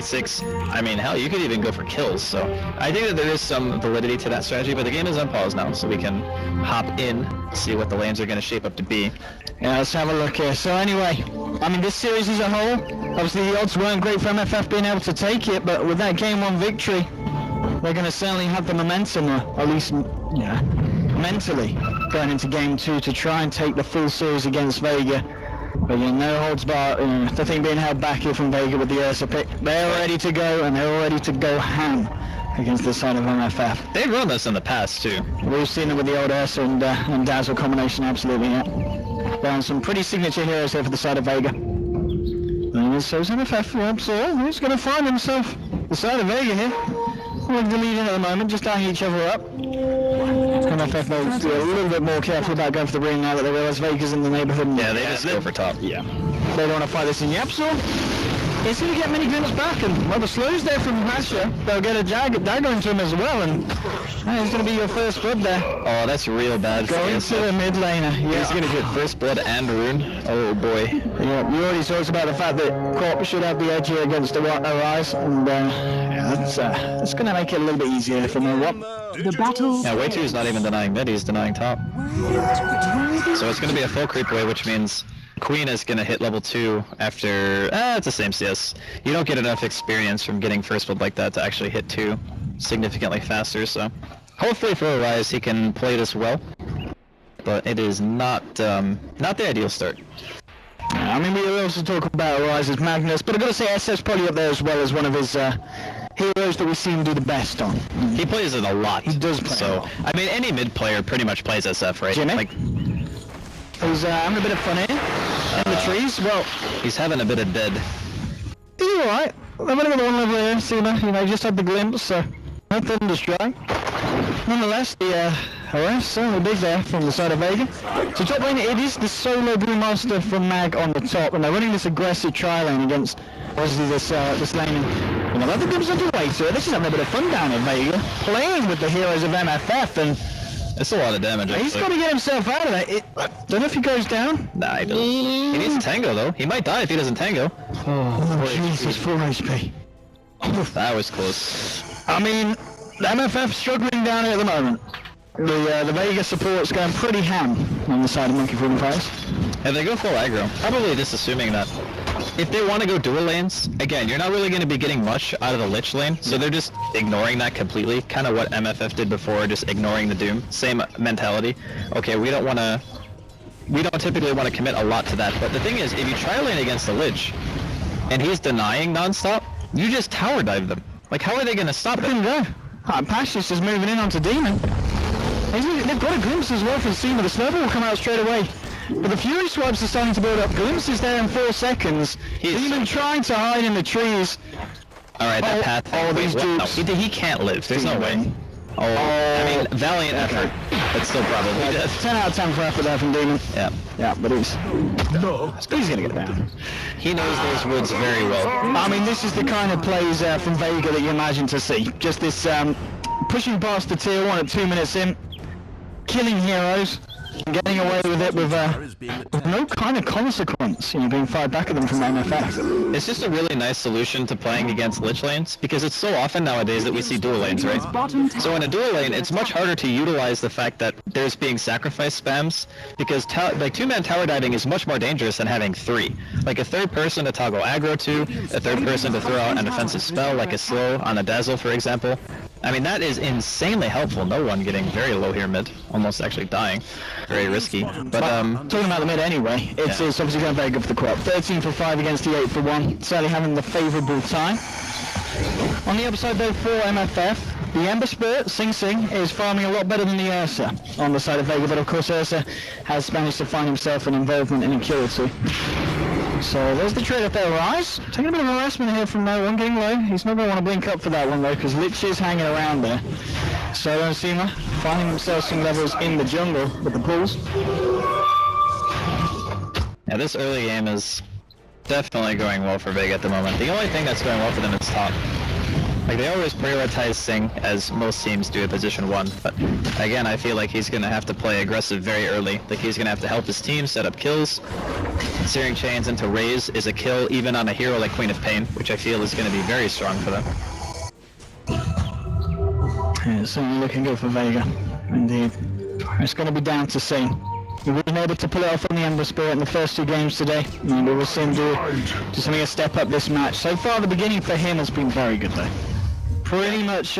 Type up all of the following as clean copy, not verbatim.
6, I mean, hell, you could even go for kills, so I think that there is some validity to that strategy, but the game is on pause now, so we can hop in, see what the lanes are going to shape up to be. Yeah, let's have a look here. So anyway, I mean, this series as a whole, obviously the odds weren't great for MFF being able to take it, but with that Game 1 victory, they're going to certainly have the momentum, or at least, yeah, mentally, going into Game 2 to try and take the full series against Vega. But yeah, no holds barred, the thing being held back here from Vega with the Ursa pick. They're ready to go, and they're ready to go ham against the side of MFF. They've run this in the past too. We've seen it with the old Ursa and Dazzle combination, absolutely, yeah. Down some pretty signature heroes here for the side of Vega. And so MFF, yeah, so he's going to find himself the side of Vega here. With the lead in at the moment, just eyeing each other up. MFF knows a little bit more careful about going for the ring now that they realise Vega's in the neighbourhood. Yeah, they just go for top. Yeah. They don't want to fight this in Yapsor. He's going to get many glimpses back, and well, the slows there from Hasha, they'll get a dagger into him as well, and he's going to be your first blood there. Oh, that's real bad. Going to the mid laner. Yeah. He's going to get first blood and rune. Oh boy. Yeah, you already talked about the fact that Corp should have the edge here against Arise, and yeah, that's going to make it a little bit easier for Milwaukee. The battle. Yeah, Way2 is not even denying mid, he's denying top. So it's going to be a full creep away, which means Queen is going to hit level 2 after, it's the same CS. You don't get enough experience from getting first blood like that to actually hit 2 significantly faster, so hopefully for Arise he can play this well, but it is not the ideal start. I mean, we also talk about Arise's Magnus, but I've got to say SF's probably up there as well as one of his heroes that we see him do the best on. He plays it a lot. He does play so, a lot. I mean, any mid player pretty much plays SF, right? Jimmy? Like, he's having a bit of fun here in the trees. Well, he's having a bit of dead. He's alright. I'm gonna go to one level here, Seema. You know, just had the glimpse, so no Thunderstrike. Nonetheless, the harass certainly big there from the side of Vega. So top lane, it is the solo Brewmaster from Mag on the top, and they're running this aggressive tri-lane against obviously this laning. You know, the glimpse underway, so this is having a bit of fun down in Vega, playing with the heroes of MFF, and it's a lot of damage, actually. He's got to get himself out of that. Don't know if he goes down. Nah, he doesn't. He needs to tango, though. He might die if he doesn't tango. Oh, Jesus, 4 HP. That was close. I mean, the MFF struggling down here at the moment. The Vega support's going pretty ham on the side of Monkey Fruit and Fires. And they go full aggro. Probably just assuming that if they want to go dual lanes, again, you're not really going to be getting much out of the Lich lane, so they're just ignoring that completely. Kind of what MFF did before, just ignoring the Doom. Same mentality. Okay, we don't typically want to commit a lot to that, but the thing is, if you try lane against the Lich, and he's denying non-stop, you just tower dive them. Like, how are they going to stop it? Go. Pashis is moving in onto Demon. They've got a glimpse as well from Seema. The snowball will come out straight away. But the Fury swipes are starting to build up. Glimpses there in 4 seconds. Demon trying to hide in the trees. Alright, that path. Oh, these dupes. No, he can't live. There's no way. Oh, I mean, valiant effort. But still probably dead. 10 out of 10 for effort there from Demon. Yeah. Yeah, but he's gonna get down. He knows those woods very well. I mean, this is the kind of plays from Vega that you imagine to see. Just this pushing past the tier 1 at 2 minutes in, killing heroes, and getting away with it with no kind of consequence, you know, being fired back at them from MFF. It's just a really nice solution to playing against Lich lanes, because it's so often nowadays that we see dual lanes, right? So in a dual lane, it's much harder to utilize the fact that there's being sacrifice spams, because like 2-man tower diving is much more dangerous than having 3. Like a third person to toggle aggro to, a third person to throw out an offensive spell, like a slow on a Dazzle, for example. I mean, that is insanely helpful. No one getting very low here mid, almost actually dying. Very risky. But talking about the mid anyway, it's obviously going very good for the Corp. 13 for 5 against the 8 for 1. Certainly having the favourable time. On the upside though for MFF, the Ember Spirit, Sing Sing, is farming a lot better than the Ursa on the side of Vega, but of course Ursa has managed to find himself an involvement in a kill or 2. So there's the trade up there, Rise. Taking a bit of harassment here from no one, getting low. He's not going to want to blink up for that one though, because Lich is hanging around there. So Seema finding himself some levels in the jungle with the pools. Yeah, this early game is definitely going well for Vega at the moment. The only thing that's going well for them is top. Like, they always prioritize Sing, as most teams do at position 1, but again, I feel like he's gonna have to play aggressive very early. Like, he's gonna have to help his team set up kills. Searing Chains into Raze is a kill even on a hero like Queen of Pain, which I feel is gonna be very strong for them. Yeah, it's certainly looking good for Vega, indeed. It's going to be down to Sing. He wasn't able to pull it off on the Ember Spirit in the first 2 games today, and we will see him do something a step up this match. So far, the beginning for him has been very good, though. Pretty much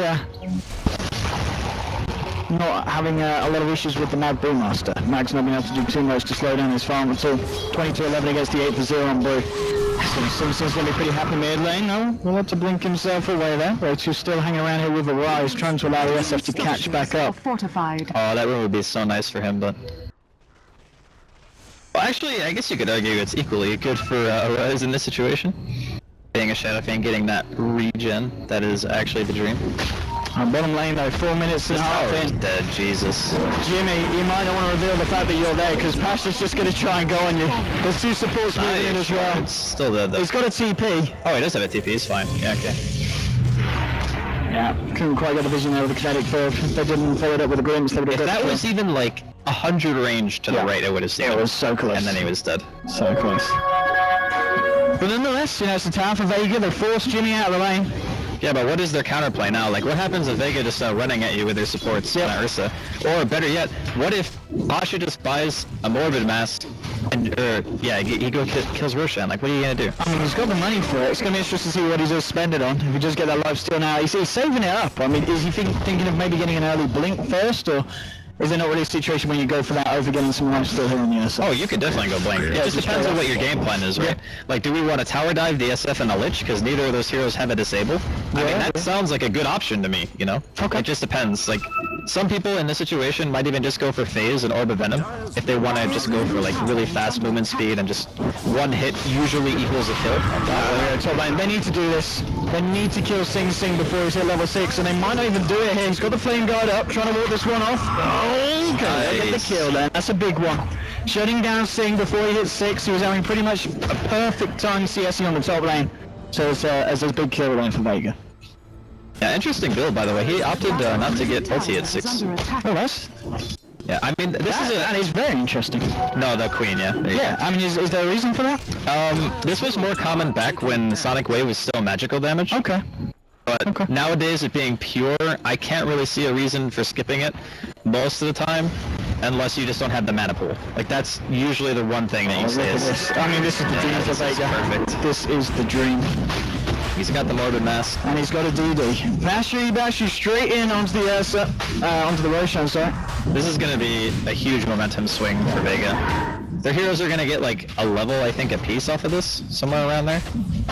not having a lot of issues with the Mag Brewmaster. Mag's not been able to do too much to slow down his farm at all. 22-11 against the 8-0 on Brew. Simpson's going to be pretty happy mid lane, no? We'll have to blink himself away there. Rotu's still hanging around here with a Rise, trying to allow the SF to catch back up. Fortified. Oh, that room would be so nice for him, but... Well, actually, I guess you could argue it's equally good for Rise in this situation. Being a Shadow Fiend, getting that regen, that is actually the dream. Bottom lane though, 4 minutes and a half in. Dead, Jesus. Jimmy, you might not want to reveal the fact that you're there, because Pasha's just going to try and go on you. There's 2 supports moving in as well. It's still dead though. He's got a TP. Oh, he does have a TP, he's fine. Yeah, okay. Yeah, couldn't quite get the vision there with the kinetic field. If they didn't follow it up with a glimpse, they would have If that was even like 100 range to the right, it would have stayed. It was so close. And then he was dead. So close. But nonetheless, you know, it's a town for Vega. They forced Jimmy out of the lane. Yeah, but what is their counterplay now? Like, what happens if Vega just running at you with their supports, Ursa? Or better yet, what if Pasha just buys a Morbid Mask and, he kills Roshan? Like, what are you gonna do? I mean, he's got the money for it. It's gonna be interesting to see what he does spend it on. If he does get that lifesteal now, he's saving it up. I mean, is he thinking of maybe getting an early blink first, or is there not really a situation when you go for that over getting some lifesteal here on the SF? Oh, you could definitely go blink. It just depends on what your game plan is, right? Like, do we want to tower dive the SF and the Lich? Because neither of those heroes have a disable. I mean, that sounds like a good option to me, you know? Okay. It just depends. Like, some people in this situation might even just go for Phase and Orb of Venom if they want to just go for, like, really fast movement speed and just one hit usually equals a kill. They need to do this. They need to kill Sing Sing before he's hit level 6, and they might not even do it here. He's got the Flame Guard up, trying to walk this one off. Okay, they get the kill then. That's a big one. Shutting down Sing before he hits 6. He was having pretty much a perfect time CSing on the top lane. So it's a big kill lane for Vega. Yeah, interesting build, by the way. He opted not to get ulti at 6. Oh, that's... Yeah, I mean, that is very interesting. No, the Queen, yeah. Yeah, I mean, is there a reason for that? This was more common back when Sonic Wave was still magical damage. Okay. But nowadays, it being pure, I can't really see a reason for skipping it most of the time, unless you just don't have the mana pool. Like, that's usually the one thing that you say is... I mean, this is the dream for Vega. Perfect. This is the dream. He's got the Morbid Mask. And he's got a DD. Bashy straight in onto the Ursa, onto the Roshan, sorry. This is going to be a huge momentum swing for Vega. Their heroes are going to get like a level, I think, a piece off of this, somewhere around there.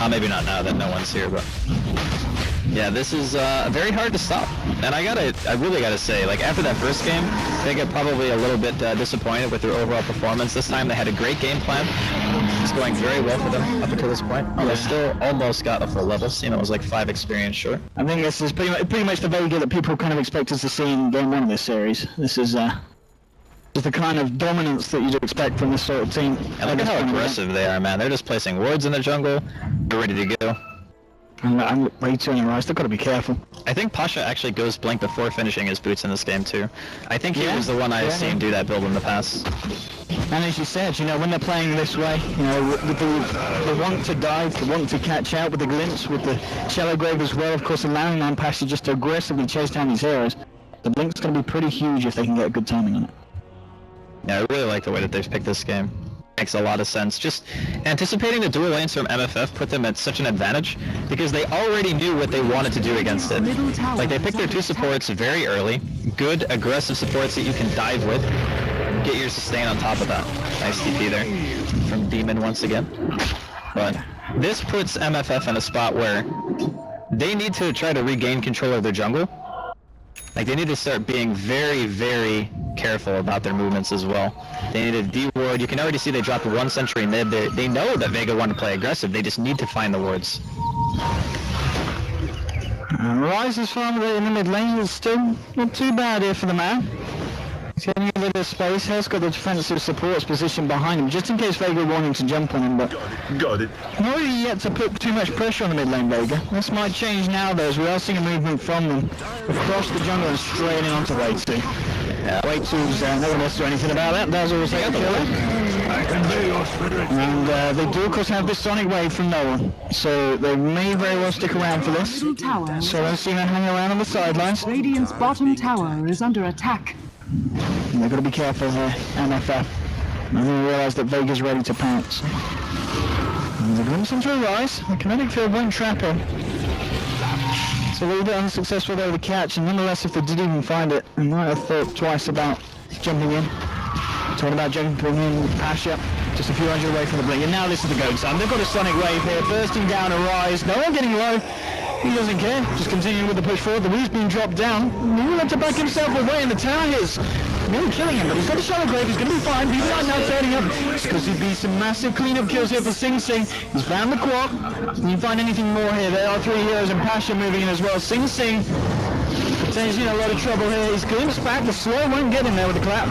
Maybe not now that no one's here, but... Yeah, this is very hard to stop. And I really gotta say, like, after that first game, they get probably a little bit disappointed with their overall performance. This time they had a great game plan. It's going very well for them up until this point. They still almost got a full level. You know, it was like 5 experience short. I think this is pretty much the Vega that people kind of expect us to see in game 1 of this series. This is the kind of dominance that you'd expect from this sort of team. And look at how aggressive they are, man. They're just placing wards in the jungle. They're ready to go. I'm way too on the rise. They've got to be careful. I think Pasha actually goes blink before finishing his boots in this game too. I think he was the one I've seen do that build in the past. And as you said, you know, when they're playing this way, you know, with the want to dive, the want to catch out with the glimpse, with the shallow grave as well, of course, allowing on Pasha just to aggressively chase down these heroes. The blink's going to be pretty huge if they can get good timing on it. Yeah, I really like the way that they've picked this game. Makes a lot of sense. Just anticipating the dual lanes from MFF put them at such an advantage because they already knew what they wanted to do against it. Like, they picked their 2 supports very early, good aggressive supports that you can dive with, get your sustain on top of that. Nice TP there from Demon once again. But this puts MFF in a spot where they need to try to regain control of their jungle. Like, they need to start being very, very careful about their movements as well. They need a D-ward. You can already see they dropped 1 sentry mid. They know that Vega want to play aggressive. They just need to find the wards. Rise's farm in the mid lane is still not too bad here for the man. He's getting a bit of space here. He's got the defensive supports position behind him, just in case Vega wanting to jump on him, but Got it. not really yet to put too much pressure on the mid lane, Vega. This might change now, though, as we are seeing a movement from them across the jungle and straight in onto Wave 2. Wave 2's no one else do anything about that. That's always like a killer. And they do, of course, have this Sonic Wave from no one, so they may very well stick around for this. So let's see them hang around on the sidelines. Radiant's bottom tower is under attack. And they've got to be careful here, MFF. I think they realise that Vega's ready to pounce. And the glimpse into a rise. The kinetic field won't trap him. It's a little bit unsuccessful there with the catch, and nonetheless, if they did even find it, they might have thought twice about jumping in. Talking about jumping in with Pasha, just a few hundred away from the blink. And now listen to Go Time. They've got a Sonic Wave here, bursting down a rise. No one getting low. He doesn't care, just continuing with the push forward. The Wu's being dropped down. He will have to back himself away, and the tower is nearly killing him, but he's got a Sonic Wave. He's going to be fine. He's right now turning up. Because he'd be some massive cleanup kills here for Sing Sing. He's found the quad. Can you find anything more here? There are 3 heroes and Pasha moving in as well. Sing Sing potentially in a lot of trouble here. He's glimpsed back. The slow won't get him there with the clap.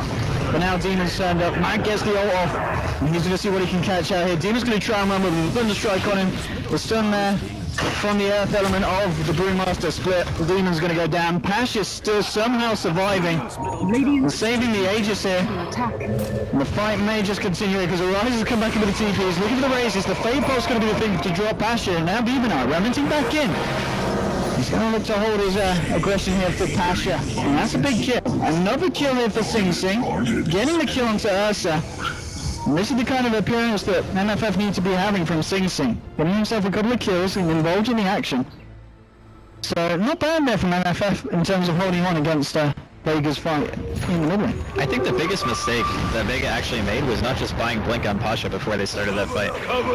But now Demon's turned up. Matt gets the ult off. And he's going to see what he can catch out here. Demon's going to try and run with him. Thunder Strike on him. The stun there from the earth element of the Brewmaster split. The Demon's going to go down. Pasha's still somehow surviving. And saving the Aegis here. And the fight may just continue here because Arise has come back into the TP. He's looking for the raises. The Fade Pulse is going to be the thing to drop Pasha. And now Demonite remitting back in. He's going to look to hold his aggression here for Pasha. And that's a big kill. Another kill here for Sing Sing. Getting the kill onto Ursa. And this is the kind of appearance that MFF need to be having from Sing Sing. Getting himself a couple of kills and involved in the action. So not bad there from MFF in terms of holding on against Vega's fight in the mid lane. I think the biggest mistake that Vega actually made was not just buying Blink on Pasha before they started that fight.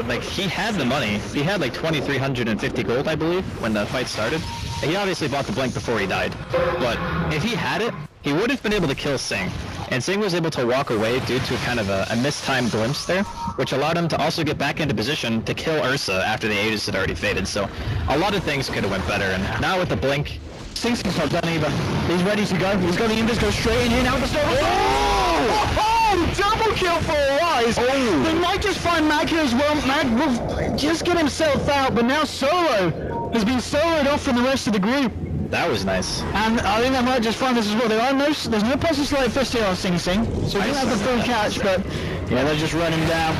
Like, he had the money. He had like 2,350 gold, I believe, when the fight started. He obviously bought the Blink before he died. But if he had it, he would have been able to kill Sing. And Sing was able to walk away due to kind of a mistimed glimpse there, which allowed him to also get back into position to kill Ursa after the Aegis had already faded. So a lot of things could have went better. And now with the Blink, Sing Sing's not done either. He's ready to go. He's got the Invis go straight in here now. The storm. Oh! Double kill for Arise. Oh! They might just find Mag here as well. Mag will just get himself out, but now Solo has been soloed off from the rest of the group. that was nice. And I think I might just find this as well. There's no positive slight fist here on Sing Sing, so he doesn't have the full catch, but yeah, they're just running down.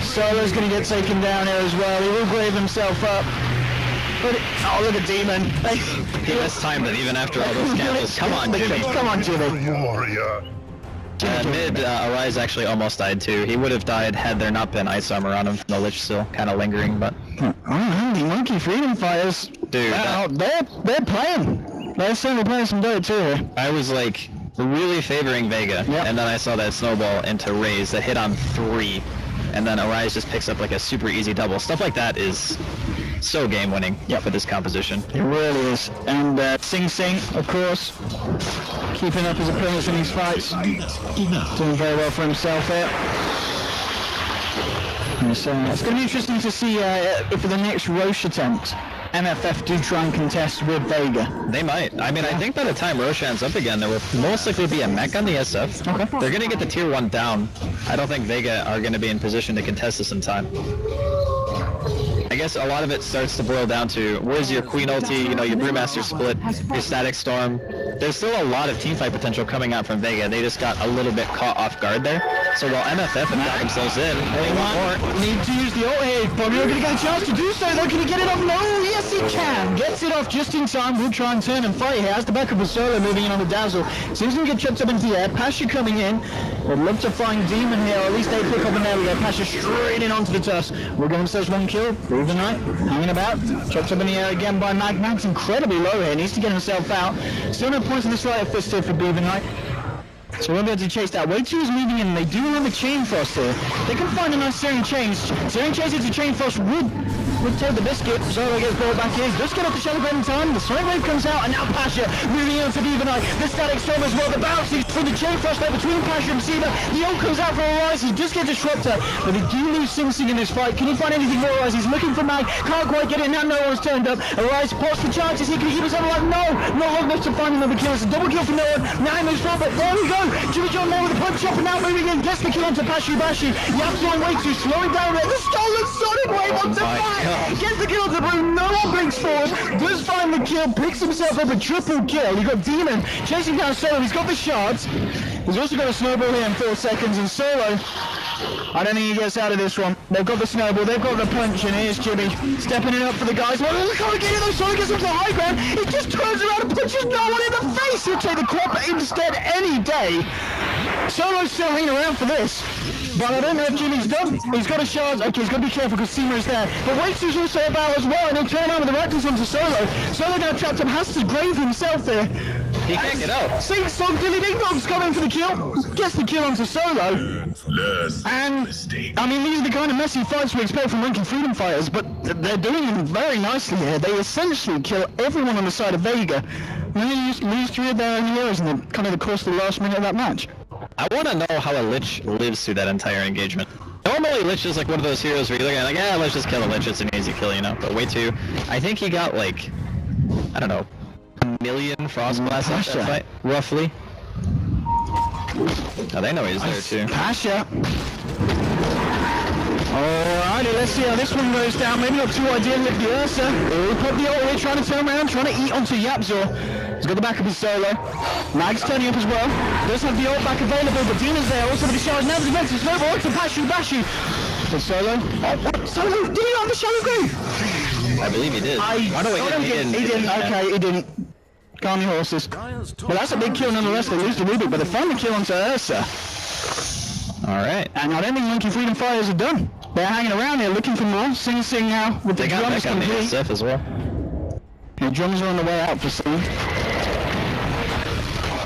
Solo's going to get taken down here as well. He will grave himself up. But oh, look at Demon. He mistimed it even after all those cancels. Come on, Jimmy. Come on, Jimmy. Warrior. Mid, Arise actually almost died too. He would have died had there not been ice armor on him from the Lich still kind of lingering, but... Oh, the Monkey Freedom Fighters. Dude, they're playing. They're certainly playing some dirt too here. I was like really favoring Vega, and then I saw that snowball into Raze that hit on 3, and then Arise just picks up like a super easy double. Stuff like that is so game winning for this composition. It really is. And Sing Sing, of course, keeping up his appearance in these fights. Doing very well for himself here. So it's going to be interesting to see if for the next Roche attempt, MFF do try and contest with Vega. They might. I mean, I think by the time Roshan's up again, there will most likely be a mech on the SF. Okay. They're going to get the tier 1 down. I don't think Vega are going to be in position to contest this in time. I guess a lot of it starts to boil down to where's your Queen ulti, you know, your Brewmaster split, your Static Storm. There's still a lot of teamfight potential coming out from Vega. They just got a little bit caught off guard there. So while MFF have got themselves in, they want more. Need to use the ult here. Probably not going to get a chance to do so though. Can he get it off? No, yes he can. Gets it off just in time. Will try and turn and fight here. Has the backup of Solo moving in on the Dazzle. Seems to get chucked up into the air. Pasha coming in. Would love to find Demon here, or at least they pick up an area. Pasha straight in onto the Tusk. We'll get themselves one kill. Prove the night. Hanging about. Chucked up in the air again by Mag. Mag's incredibly low here. Needs to get himself out. Still no points in the slight of fist here for Beaver Knight. So we'll be able to chase that. Wave 2 is moving in, and they do have a Chain Frost here. They can find a nice Searing Chains. Searing Chains into Chain Frost would would take the biscuit. Solo gets ball back in. Just get up the Shadow Blade in time. The Sonic Wave comes out, and now Pasha moving on to Divanite. The Static Storm as well. The bounces from the chain frost there between Pasha and Seaver. The ult comes out for Arise. He just gets Disruptor, but they do lose Sing Sing in this fight. Can he find anything more? Arise? He's looking for Mag. Can't quite get it. Now no one's turned up. Arise pots for chances. He can keep himself alive. No, not long enough to find another kill. It's a double kill for no one. Now he moves forward, but there we go. Jimmy John Moore with a punch up and now moving in. Gets the kill onto Bashi Bashi. Yap's on way to slowing down there. The stolen Sonic Wave onto Mac. Gets the kill onto Blue. No one brings forward. Does find the kill. Picks himself up a triple kill. You've got Demon chasing down Solo. He's got the shards. He's also got a snowball here in 4 seconds. And Solo, I don't think he gets out of this one. They've got the snowball. They've got the punch. And here's Jimmy stepping it up for the guys. Well, look how again though. Solo gets up to the high ground. He just turns around and punches no one in the face. He'll take the crop instead any day. Solo's still hanging around for this. But I don't know if Jimmy's done. He's got a shard. Okay, he's got to be careful because Seema is there. But Waitsu's also about as well. And he'll turn on with the Raptors onto Solo. Solo now trapped him. Has to grave himself there. He can't get out. Sing Song Dilly Ding Dong's coming for the kill. Gets the kill onto Solo. And, I mean, these are the kind of messy fights we expect from Monkey Freedom Fighters, but they're doing them very nicely here. They essentially kill everyone on the side of Vega. And then you lose 3 of their own heroes in the kind of the course of the last minute of that match. I want to know how a Lich lives through that entire engagement. Normally Lich is like one of those heroes where you're looking at like, yeah, let's just kill a Lich, it's an easy kill, you know? But wait till, I think he got like, I don't know, 1 million Frost Blasts off that fight, roughly. Oh, they know he's there too. Pasha. Alrighty, let's see how this one goes down. Maybe not too ideal with the Ursa. He'll put the ult here, trying to turn around, trying to eat onto Yapzor. He's got the back of his Solo. Mag's turning up as well. Does have the ult back available, but Dina's there. Also with the charge. Now there's a mental snowball to Bashu. So Solo. Oh, what? Solo? Did he on the Shadow Grave? I believe he did. He didn't. Okay, he didn't. Calm your horses. Well, that's a big kill nonetheless. They lose the Rubik, but they find the kill onto Ursa. Alright. And I don't think Monkey Freedom Fighters are done. They're hanging around here looking for more. Sing Sing now with the drums complete. They got back on the SF as well. The drums are on the way out for Sing.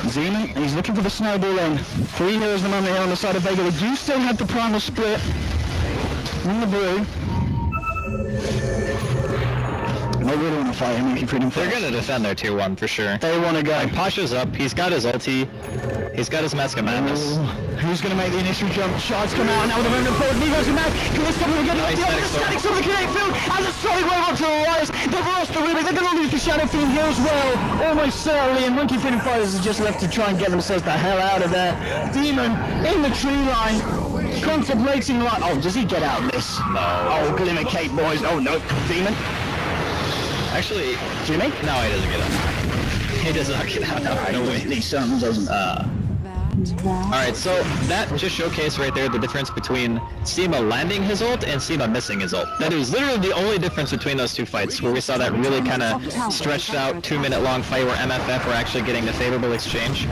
Zeman, he's looking for the snowball in. 3 heroes at the moment here on the side of Vega. They do still have the primal split in the blue. They really want to fight him, Monkey Freedom Fighters. They're going to defend their tier 1 for sure. They want to go. Like, Pasha's up, he's got his ulti, he's got his Mask of Madness. Who's going to make the initial jump? Shards come out, and now with the moment forward, Nego's in back. Can they stop him again? The Static Storm of the Kinetic Field, and the Sonic Wave onto the Elias. They've lost the Rubik, they're going to lose the Shadow Fiend here as well. Almost certainly, and Monkey Freedom Fighters are just left to try and get themselves the hell out of there. Demon in the tree line, contemplating like, oh, does he get out of this? No. Oh, Glimmer Cape boys. Oh, no, Demon. Actually, Jimmy? No, he doesn't get out. He does not get out. No way. These sons doesn't. Alright, so that just showcased right there the difference between Seema landing his ult and Seema missing his ult. That is literally the only difference between those 2 fights, where we saw that really kind of stretched out 2-minute long fight where MFF were actually getting the favorable exchange.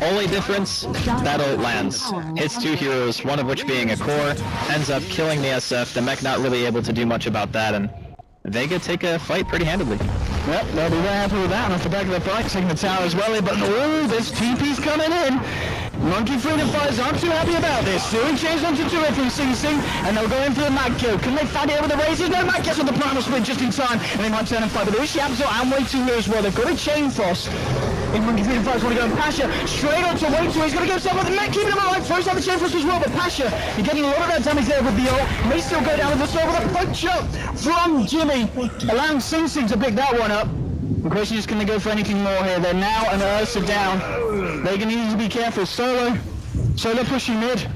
Only difference, that ult lands. Hits 2 heroes, one of which being a core, ends up killing the SF, the mech not really able to do much about that, and Vega take a fight pretty handedly. Yep, they'll be very happy with that, and off the back of the fight, taking the tower as well, but oh, there's TP's coming in. Monkey Freedom Fighters aren't too happy about this. Doing change onto 2 from Sing Sing, and they'll go in for the Mag kill. Can they fight it over the razors? No, Mag gets on the primal split just in time, and they might turn and fight, but there is Yapzor and way too here as well. They've got a chain frost. In Monkey Freedom Fighters want to go and Pasha straight on to Way 2. He's going to go himself with the Mag, keeping him alive. Throws out the chain frost as well, but Pasha, you're getting a lot of that damage there with the ult. May still go down with the sword with a punch up from Jimmy, allowing Sing Sing to pick that one up. The question is, can they go for anything more here? They're now an Ursa down. They're going to need to be careful. Solo pushing mid.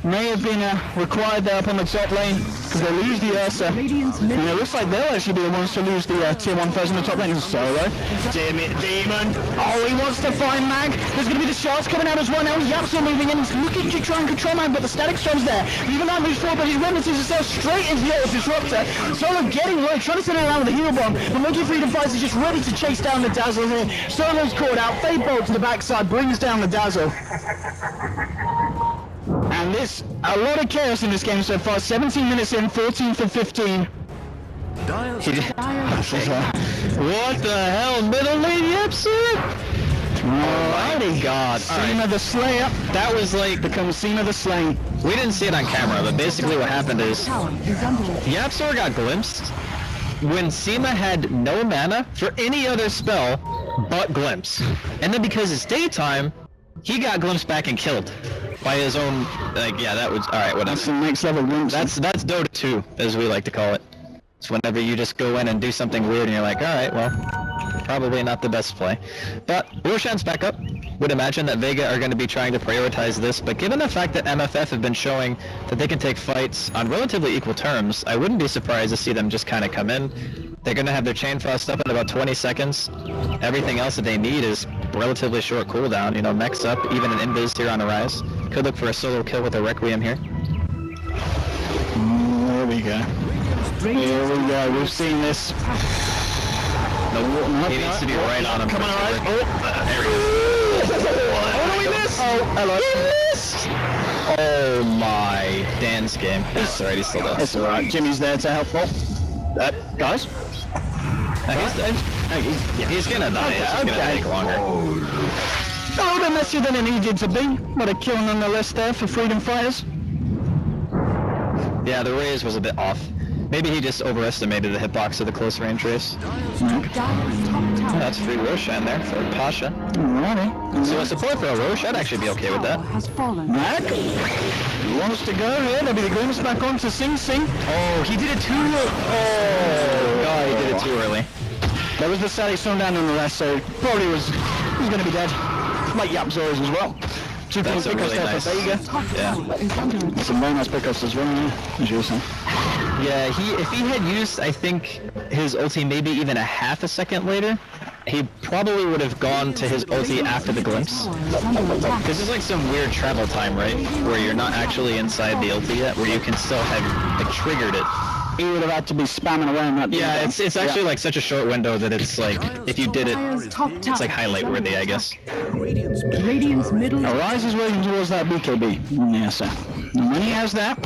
May have been required there up on the top lane because they lose the Ursa. And it looks like they'll actually be the ones to lose the tier 1 first on the top lane. Solo. Demon. Oh, he wants to find Mag. There's going to be the shards coming out as well. Now Yapzor moving in. He's looking to try and control Mag, but the Static Storm's there. Even though moves forward, but he's remnants himself straight into the ult Disruptor. Solo getting low, trying to turn it around with a heal bomb. But Monkey Freedom Fighters is just ready to chase down the Dazzle here. Solo's caught out. Fade Bolt to the backside brings down the Dazzle. And this, a lot of chaos in this game so far. 17 minutes in, 14 for 15. What the hell, middle lane, yep, sir? Alrighty. God. Cena the Slayer. That was like, Becomes Cena the Slain. we didn't see it on camera, but basically what happened is, Tower is under attack. Yapsor got glimpsed when Seema had no mana for any other spell but Glimpse. And then because it's daytime, he got glimpsed back and killed by his own, like, yeah, that was, alright, whatever. That's the next level glimpse. That's Dota 2, as we like to call it. It's whenever you just go in and do something weird and you're like, alright, well, probably not the best play. But Roshan's back up. Would imagine that Vega are going to be trying to prioritize this, but given the fact that MFF have been showing that they can take fights on relatively equal terms, I wouldn't be surprised to see them just kind of come in. They're going to have their Chain Frost up in about 20 seconds. Everything else that they need is relatively short cooldown. You know, mechs up, even an Invis here on the rise. Could look for a solo kill with a Requiem here. There we go. Here we go. We've seen this. He needs to be right on him. Come on, Rise. Oh, there he is. Oh, we missed! Oh, hello. We missed! Oh my, Dan's game. That's alright, he's still there. It's alright. Jimmy's there to help. Guys? He's gonna die. It's just gonna take longer. A little bit messier than it needed to be, but a kill nonetheless there for Freedom Fighters. Yeah, the raise was a bit off. Maybe he just overestimated the hitbox of the close range race. Dire's top tower That's free Roshan there for Pasha. Alrighty. So a support for a Rosh, I'd actually be okay with that. has fallen. Mac wants to go here. Maybe the glimpse back on to Sing Sing. Oh, he did it too early. Oh, God, he did it too early. There was the static storm down on the rest, so probably he's going to be dead. Like Yapzor's as well. 2 point That's a pickups really there nice- for Vega. Top Yeah. tower is under attack. Some very nice pickups as well, as you were saying. Yeah, if he had used, I think, his ulti maybe even a half a second later, he probably would have gone to his ulti after the glimpse. Tower is under attack. Because there's like some weird travel time, right? Where you're not actually inside the ulti yet, where you can still have like triggered it. He would have had to be spamming away on that. Yeah, it's actually like such a short window that it's like, if you did it, Dire's top tower it's like highlight worthy, I guess. Radiant's middle Rise is working towards that BKB. Yeah, sir. And when he has that,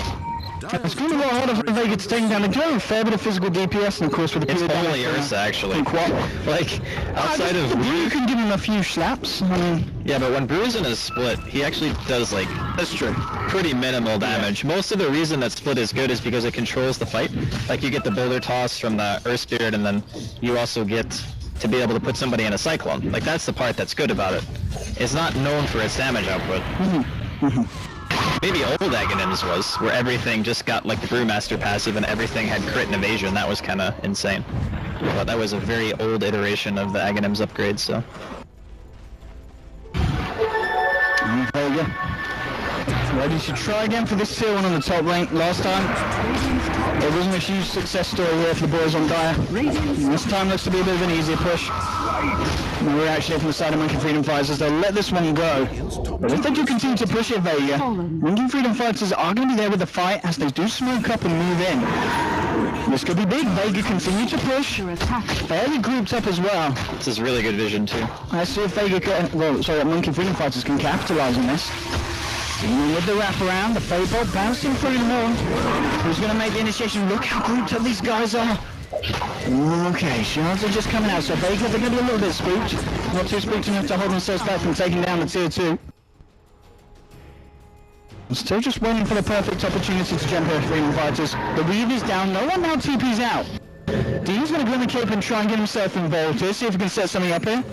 it's going to be a lot harder for Vega to take him down. They're doing a fair bit of physical DPS, and of course with the It's pure only damage, Ursa actually. Quad. Like, outside of you can give him a few slaps. I mean, yeah, but when Bruisin is split, he actually does like that's true. pretty minimal damage. Most of the reason that split is good is because it controls the fight. Like you get the boulder toss from the Earth Spirit, and then you also get to be able to put somebody in a Cyclone. Like that's the part that's good about it. It's not known for its damage output. Maybe old Aghanims was, where everything just got like the Brewmaster passive and everything had crit and evasion. That was kind of insane. But that was a very old iteration of the Aghanims upgrade, so. Vega. Ready to try again for this tier 1 on the top lane. Last time, it wasn't a huge success story here for the boys on Dire. This time looks to be a bit of an easier push. No reaction from the side of Monkey Freedom Fighters as they let this one go. But if they do continue to push it, Vega, Monkey Freedom Fighters are going to be there with the fight as they do smoke up and move in. This could be big. Vega continue to push. under attack. Fairly grouped up as well. This is really good vision too. Let's see if Vega can, Monkey Freedom Fighters can capitalize on this. And with the wraparound, the Fade Bolt bouncing through the moon. Who's going to make the initiation? Look how grouped up these guys are. Okay, shards are just coming out, so Vega, they're going to be a little bit spooked. Not too spooked enough to hold themselves back from taking down the tier 2. Still just waiting for the perfect opportunity to jump here, Freedom Fighters. The Weave is down, no one now TP's out. Dean's going to glimmer cape and try and get himself involved here, see if he can set something up here.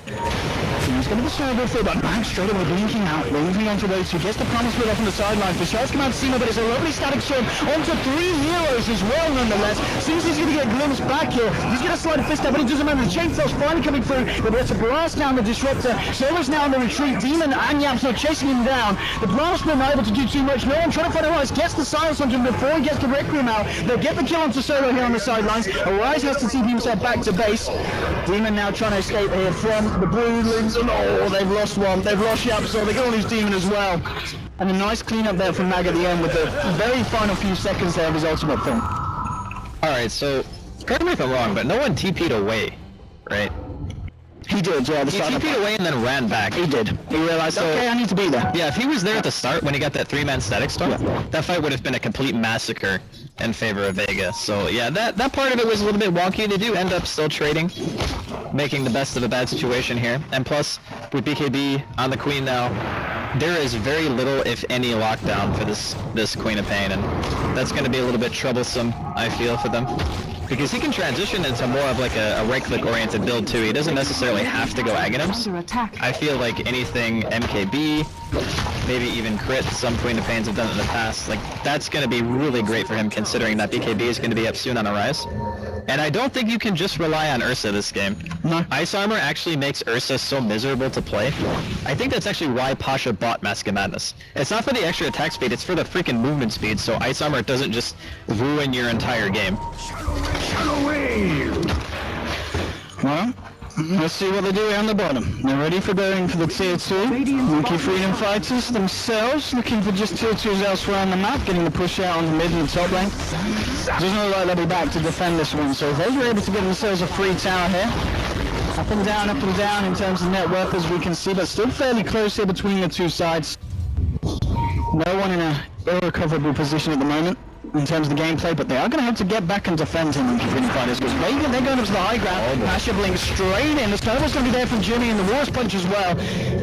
He's going to be snowball for, but Max straight away blinking out, blinking onto those two, gets the promise split off on the sidelines. The shots come out to Cena, but it's a lovely static storm onto 3 heroes as well, nonetheless. Seems he's going to get glimpsed back here. He's going to slide a fist out, but it doesn't matter. The chain throw's finally coming through, but it's a blast down the Disruptor. Solo's now on the retreat. Demon and Yapso chasing him down. The blast not able to do too much. No one trying to find Arise. Gets the silence onto him before he gets the Requiem out. They'll get the kill onto Solo here on the sidelines. Arise has to TP himself back to base. Demon now trying to escape here from the Broodlings, and oh, they've lost one. They've lost Yapso. They're going to lose Demon as well. And a nice cleanup there from Mag at the end with the very final few seconds there of his ultimate thing. Alright, so, correct me if I'm wrong, but no one TP'd away, right? He did, yeah. He TP'd away and then ran back. He did. He realized, okay, I need to be there. Yeah, if he was there at the start when he got that 3-man static storm, that fight would have been a complete massacre in favor of Vega. So yeah, that part of it was a little bit wonky. They do end up still trading, making the best of a bad situation here. And plus, with BKB on the Queen now, there is very little, if any, lockdown for this Queen of Pain, and that's going to be a little bit troublesome, I feel, for them. Because he can transition into more of like a right-click oriented build too. He doesn't necessarily have to go Aghanims. I feel like anything MKB, maybe even crit, some Queen of Pains have done it in the past, like that's going to be really great for him considering that BKB is going to be up soon on a rise. And I don't think you can just rely on Ursa this game. No. Ice Armor actually makes Ursa so miserable to play. I think that's actually why Pasha bought Mask of Madness. It's not for the extra attack speed, it's for the freaking movement speed, so Ice Armor doesn't just ruin your entire game. Well, let's see what they do here on the bottom. They're ready for going for the tier 2. Monkey Freedom Fighters themselves looking for just tier 2s elsewhere on the map, getting the push out on the mid and the top lane. Doesn't look like they'll be back to defend this one, so if they were able to get themselves a free tower here, up and down in terms of net worth as we can see, but still fairly close here between the two sides. No one in a irrecoverable position at the moment in terms of the gameplay, but they are going to have to get back and defend him, Monkey Freedom Fighters, because Vega, they're going up to the high ground. Pasha blinks straight in. The snowball's going to be there from Jimmy and the War's Punch as well.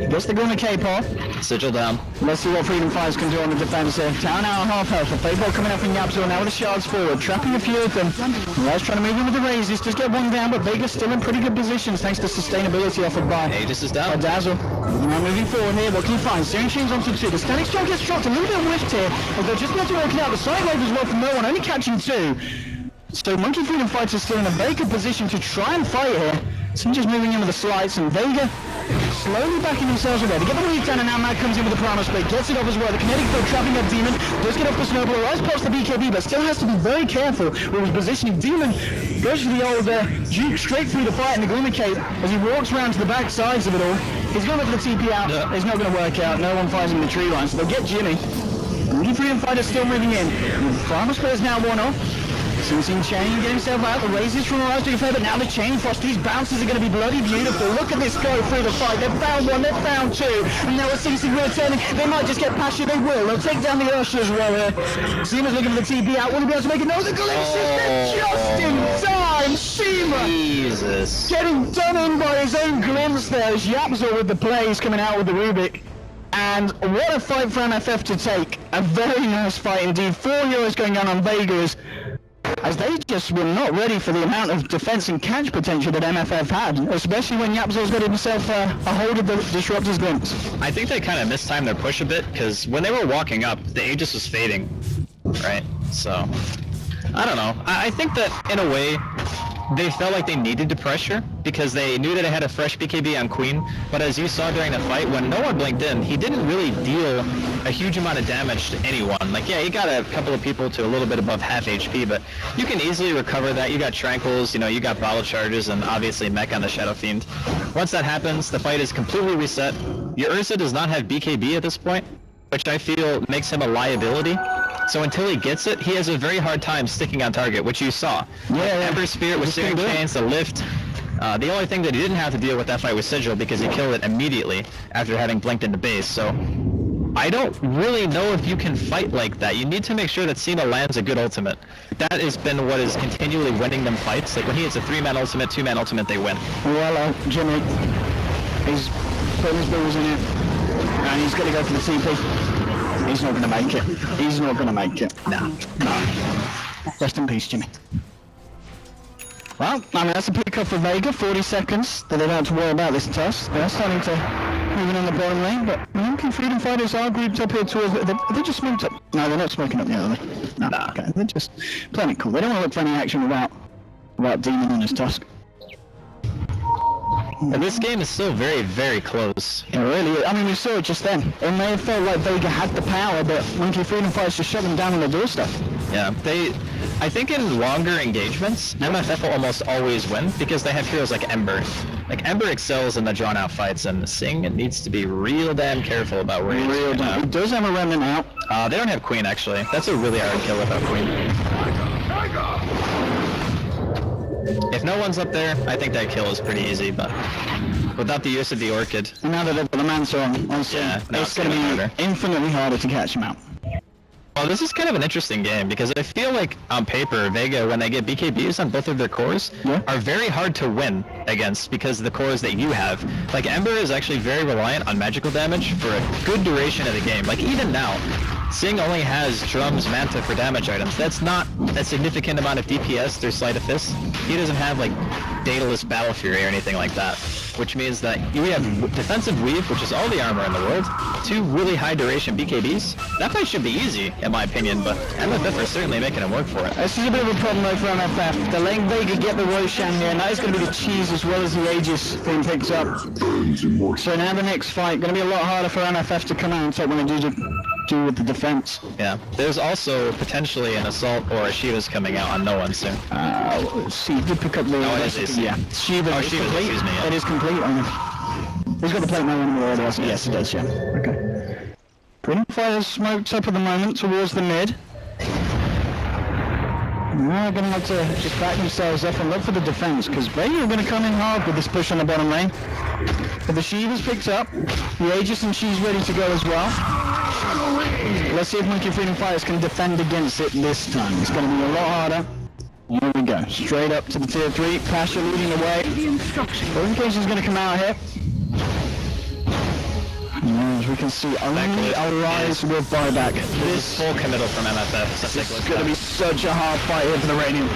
Guess they're going to K-pop. Sigil down. Let's see what Freedom Fighters can do on the defense here. Town now half health. The Fade Ball coming up in Yapzor now with the shards forward, trapping a few of them. Let's try to move in with the raises, just get one down, but Vega's still in pretty good positions thanks to sustainability offered by Aegis is down. Dazzle. Now moving forward here, what can you find? Searing Chains onto 2. The Static Storm gets dropped, a little bit of whiffed here, but they're just not to work it out. The side wave as well from no one, only catching 2. So Monkey Freedom Fighters still in a very good position to try and fight here. So just moving in with the slides, and Vega slowly backing themselves away. They get the weave down, and now Matt comes in with the Piranha Split, gets it off as well. The kinetic field trapping up Demon, does get off the Snowball, arrives past the BKB, but still has to be very careful with his positioning. Demon goes for the old juke straight through the fight in the Glimmer Cape as he walks around to the back sides of it all. He's going for the TP out. Yeah. It's not going to work out. No one finds him in the tree line, so they'll get Jimmy. Monkey Freedom Fighters still moving in. Piranha Split is now one off. Seeing Chain get himself out, the raises from Rise to but now the Chain Frost, these bounces are going to be bloody beautiful. Look at this go through the fight. They've found one, they've found 2, and now Sing Sing returning. They might just get Pasha, they will. They'll take down the Ursha as well here. Seema's looking for the TP out, will he be able to make it? No, the glimpses, they're just in time. Seema Jesus. Getting done in by his own glimpse there as Yapzor with the plays coming out with the Rubik. And what a fight for MFF to take. A very nice fight indeed. 4 euros going down on Vegas, as they just were not ready for the amount of defense and catch potential that MFF had, especially when Yapzor's got himself a hold of the Disruptor's glimpse. I think they kind of mistimed their push a bit, because when they were walking up, the Aegis was fading, right? So, I don't know. I think that, in a way, they felt like they needed to pressure, because they knew that they had a fresh BKB on Queen, but as you saw during the fight, when no one blinked in, he didn't really deal a huge amount of damage to anyone. Like, yeah, he got a couple of people to a little bit above half HP, but you can easily recover that. You got Tranquils, you know, you got Bottle Charges, and obviously Mech on the Shadow Fiend. Once that happens, the fight is completely reset. Your Ursa does not have BKB at this point, which I feel makes him a liability. So until he gets it, he has a very hard time sticking on target, which you saw. Yeah, Ember Spirit with Searing Chains, the lift. The only thing that he didn't have to deal with that fight was Sigil, because he killed it immediately after having blinked into base. So I don't really know if you can fight like that. You need to make sure that Seema lands a good ultimate. That has been what is continually winning them fights. Like when he hits a 3-man ultimate, 2-man ultimate, they win. Well, Jimmy, he's putting his balls in it, and he's going to go for the TP. He's not going to make it. He's not going to make it. No. Rest in peace, Jimmy. Well, I mean, that's a pick up for Vega. 40 seconds that they don't have to worry about this toss. They're starting to move in on the bottom lane, but Monkey Freedom Fighters are grouped up here towards... They just moved up. No, they're not smoking up yet, are they? No, okay. They're just playing it cool. They don't want to look for any action without Demon on his tusk. And this game is still very, very close. It really is. I mean, we saw it just then. It may have felt like Vega had the power, but Monkey Freedom Fighters just shut them down on the doorstep. Yeah, I think in longer engagements, MFF will almost always win, because they have heroes like Ember. Like, Ember excels in the drawn-out fights, and Sing needs to be real damn careful about where he's going. He does have a remnant out. They don't have Queen, actually. That's a really hard kill without Queen. If no one's up there, I think that kill is pretty easy, but without the use of the Orchid... And now that they've got the Mancer on scene, Yeah, now it's going to be harder. infinitely harder to catch him out. Well, this is kind of an interesting game because I feel like on paper, Vega, when they get BKBs on both of their cores, are very hard to win against because of the cores that you have. Like, Ember is actually very reliant on magical damage for a good duration of the game. Like, even now, Sing only has Drum's Manta for damage items. That's not a significant amount of DPS through Sleight of Fist. He doesn't have, like, Daedalus Battle Fury or anything like that. Which means that you have Defensive Weave, which is all the armor in the world, 2 really high duration BKBs. That fight should be easy, in my opinion, but MFF are certainly making them work for it. This is a bit of a problem though for MFF. They're letting Vega get the Roshan here, and that is going to be the cheese as well as the Aegis being picked up. So now the next fight, going to be a lot harder for MFF to come out and top when they do with the defense. Yeah, there's also potentially an Assault or a Shiva's coming out on no one soon. Let's see, did pick up the... Oh, it is, yeah. Shiva is Shiva's, complete. excuse me, yeah. It is complete. He's got the plate now anymore already, hasn't he? Yes, he does, yeah. Okay. Freedom Fighters smoked up at the moment towards the mid. Now they're going to have to just back themselves up and look for the defense, because Vega are going to come in hard with this push on the bottom lane. But the Shiva's picked up, the Aegis and she's ready to go as well. Let's see if Monkey Freedom Fighters can defend against it this time. It's going to be a lot harder. Here we go, straight up to the tier 3, Pasha leading the way. Fortification's going to come out here. As we can see, only a rise with buyback. This is full committal from MFF. This is going to be such a hard fight here for the Radiant.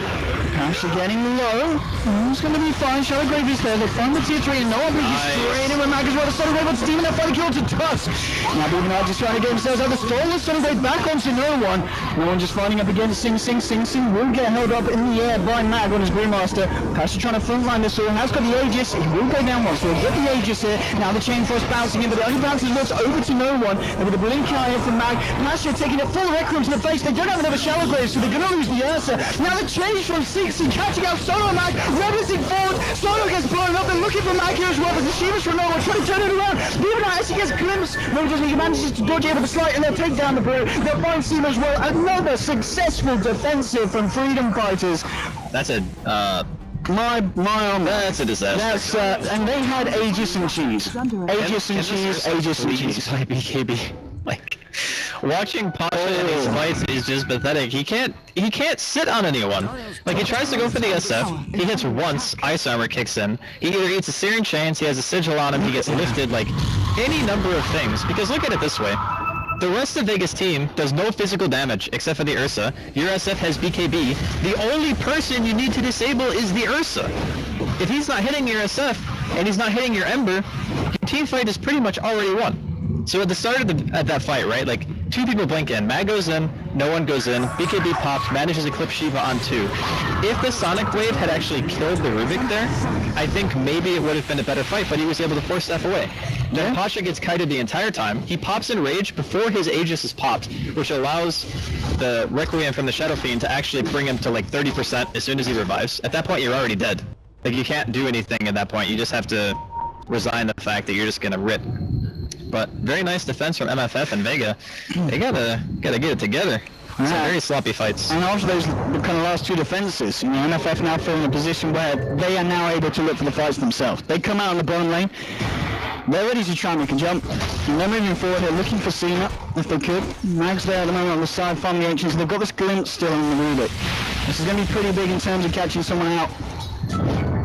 Pasha getting low. It's going to be fine. Shadow Grave is there. They find the tier 3 and no one brings you straight in with Mag as well. The Shadow Grave wants Demon up by the kill to Tusk. Now Demon are just trying to get themselves out of the stall. The Shadow Grave back onto no one. No one just fighting up against Sing. Sing will get held up in the air by Mag on his Brewmaster. Pasha trying to frontline this all. Has got the Aegis. He will go down once. So he'll get the Aegis here. Now the Chain Frost bouncing in, but the only bounces looks over to no one. And with a blink eye here from Mag, Pasha taking it full Requiem to the face. They don't have another Shadow Grave, so they're going to lose the Ursa. Now the change from 60 catching out Solo and Mag, rebelsing forward. Solo gets blown up. They're looking for Mag here as well, but the Shiva's from nowhere trying to turn it around. Even as he gets a glimpse, no, he manages to dodge it with a slight and they'll take down the Brew. They'll find Seema as well. Another successful defensive from Freedom Fighters. That's a, My that's a disaster. That's, and they had Aegis and Cheese. Aegis and Cheese, Aegis and Cheese. By BKB. Like, watching Pasha in these fights is just pathetic. He can't sit on anyone. Like, he tries to go for the SF, he hits once, Ice Armor kicks in, he either eats a Searing Chains, he has a Sigil on him, he gets lifted, like, any number of things. Because look at it this way. The rest of Vega's team does no physical damage except for the Ursa. Your SF has BKB. The only person you need to disable is the Ursa. If he's not hitting your SF, and he's not hitting your Ember, your team fight is pretty much already won. So at the start of that fight, right, like, 2 people blink in, Mag goes in, no one goes in, BKB pops, manages to clip Shiva on 2. If the Sonic Wave had actually killed the Rubik there, I think maybe it would have been a better fight, but he was able to force F away. Then Pasha gets kited the entire time, he pops in Rage before his Aegis is popped, which allows the Requiem from the Shadow Fiend to actually bring him to like 30% as soon as he revives. At that point, you're already dead. Like, you can't do anything at that point, you just have to resign the fact that you're just gonna rip. But very nice defense from MFF and Vega. They gotta get it together. Some very sloppy fights. And after those kind of last 2 defenses, you know, MFF now feel in a position where they are now able to look for the fights themselves. They come out on the bottom lane, they're ready to try and make a jump, and they're moving forward here, looking for Seema, if they could. Mag's there at the moment on the side, farming the Ancients. They've got this glimpse still on the Rubik. This is going to be pretty big in terms of catching someone out.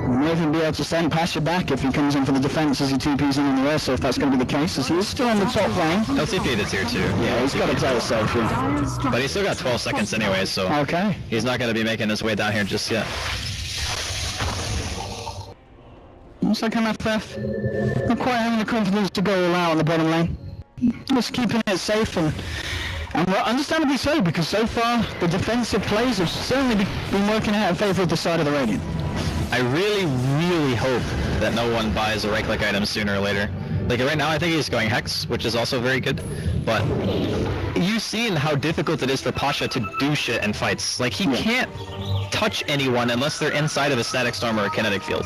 We may even be able to send Pasha back if he comes in for the defense as he TPs in the Ursa, if that's going to be the case, as he is still on the top lane. He'll TP the tier 2. Yeah, he's got to play it safe here. But he's still got 12 seconds anyway, so okay. He's not going to be making his way down here just yet. Looks like MFF not quite having the confidence to go all out on the bottom lane. Just keeping it safe and understandably so, because so far the defensive plays have certainly been working out in favour of the side of the Radiant. I really hope that no one buys a right-click item sooner or later. Like, right now I think he's going Hex, which is also very good, but you've seen how difficult it is for Pasha to do shit in fights. Like, he can't touch anyone unless they're inside of a static storm or a kinetic field.